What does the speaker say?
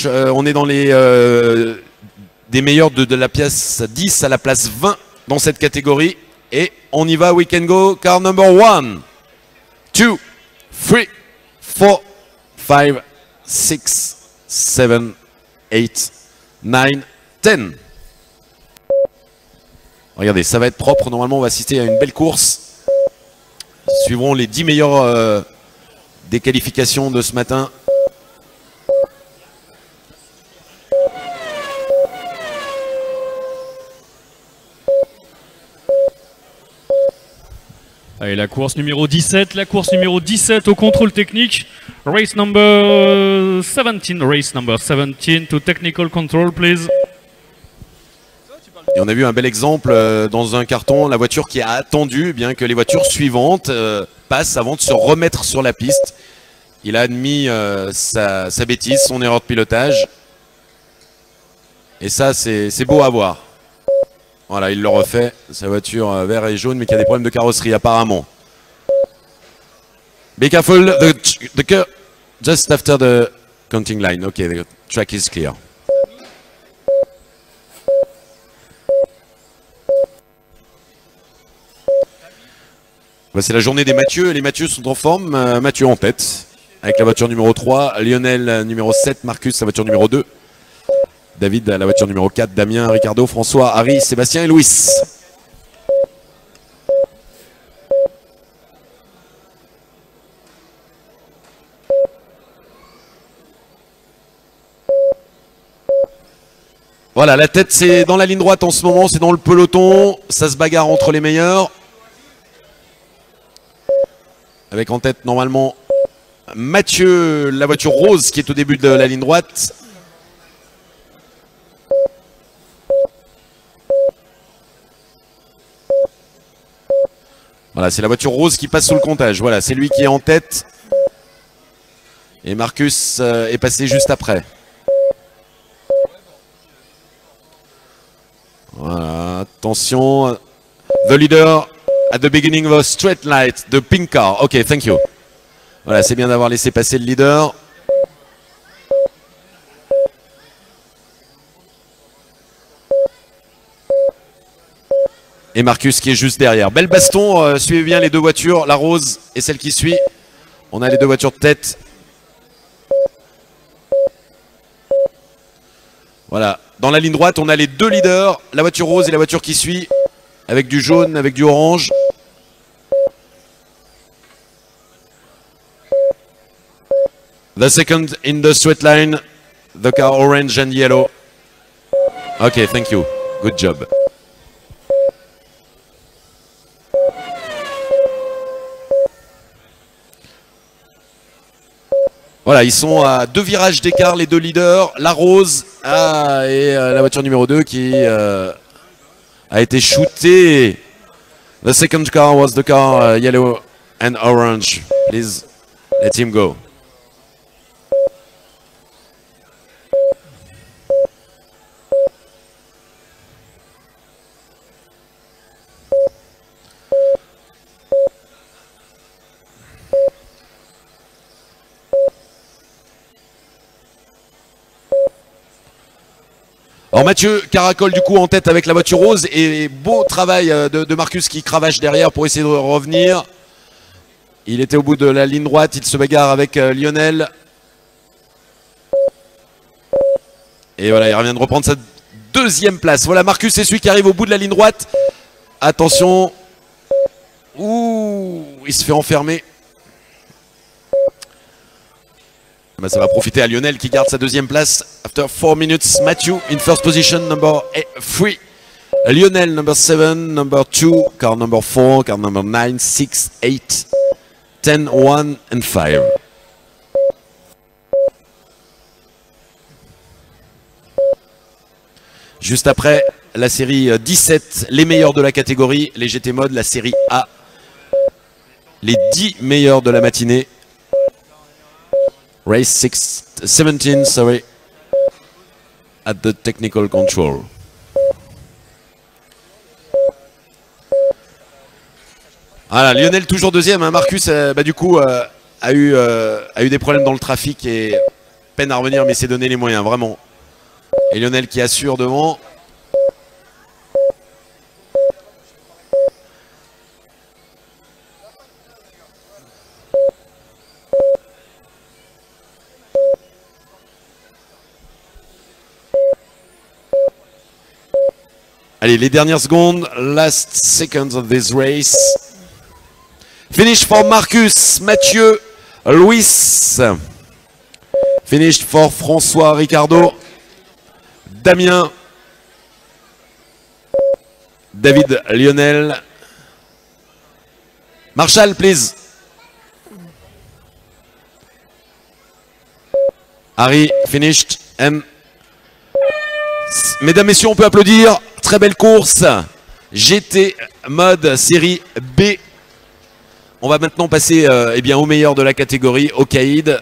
On est dans les des meilleurs de la place 10 à la place 20 dans cette catégorie. Et on y va, we can go, car number 1, 2, 3, 4, 5, 6, 7, 8, 9, 10. Regardez, ça va être propre. Normalement, on va assister à une belle course. Suivront les 10 meilleurs des qualifications de ce matin. Allez, la course numéro 17 au contrôle technique. Race number 17 to technical control, please. Et on a vu un bel exemple dans un carton, la voiture qui a attendu eh bien que les voitures suivantes passent avant de se remettre sur la piste. Il a admis sa bêtise, son erreur de pilotage. Et ça, c'est beau à voir. Voilà, il le refait. Sa voiture vert et jaune, mais qui a des problèmes de carrosserie apparemment. Be careful, the curve just after the counting line. Okay, the track is clear. C'est la journée des Mathieu. Les Mathieu sont en forme. Mathieu en tête avec la voiture numéro 3. Lionel numéro 7. Marcus la voiture numéro 2. David la voiture numéro 4. Damien, Ricardo, François, Harry, Sébastien et Louis. Voilà, la tête c'est dans la ligne droite en ce moment. C'est dans le peloton. Ça se bagarre entre les meilleurs. Avec en tête normalement Mathieu, la voiture rose qui est au début de la ligne droite. Voilà, c'est la voiture rose qui passe sous le comptage. Voilà, c'est lui qui est en tête. Et Marcus est passé juste après. Voilà, attention. The leader at the beginning of a straight light, the pink car. Ok, thank you. Voilà, c'est bien d'avoir laissé passer le leader. Et Marcus qui est juste derrière. Belle baston, suivez bien les deux voitures, la rose et celle qui suit. On a les deux voitures de tête. Voilà, dans la ligne droite, on a les deux leaders, la voiture rose et la voiture qui suit. Avec du jaune, avec du orange. The second in the straight line, the car orange and yellow. Okay, thank you. Good job. Voilà, ils sont à 2 virages d'écart, les deux leaders. La rose et la voiture numéro 2 qui a été shootée. The second car was the car yellow and orange. Please let him go. Alors Mathieu caracole du coup en tête avec la voiture rose et beau travail de Marcus qui cravache derrière pour essayer de revenir. Il était au bout de la ligne droite, il se bagarre avec Lionel. Et voilà, il revient de reprendre sa deuxième place. Voilà, Marcus c'est celui qui arrive au bout de la ligne droite. Attention. Ouh, il se fait enfermer. Ben, ça va profiter à Lionel qui garde sa deuxième place. After 4 minutes, Matthew in first position, number 3. Lionel, number 7, number 2, car number 4, car number 9, 6, 8, 10, 1 and 5. Juste après, la série 17, les meilleurs de la catégorie, les GT Mode, la série A. Les 10 meilleurs de la matinée. Race 17, sorry, at the technical control. Voilà, Lionel toujours deuxième. Hein. Marcus, du coup, a eu des problèmes dans le trafic et peine à revenir, mais il s'est donné les moyens, vraiment. Et Lionel qui assure devant. Allez, les dernières secondes, last seconds of this race. Finish for Marcus, Mathieu, Luis. Finish for François, Ricardo, Damien, David, Lionel. Marshall, please. Harry, finished. M. Mesdames, messieurs, on peut applaudir. Très belle course. GT mode série B. On va maintenant passer eh bien, au meilleur de la catégorie, au Caïd.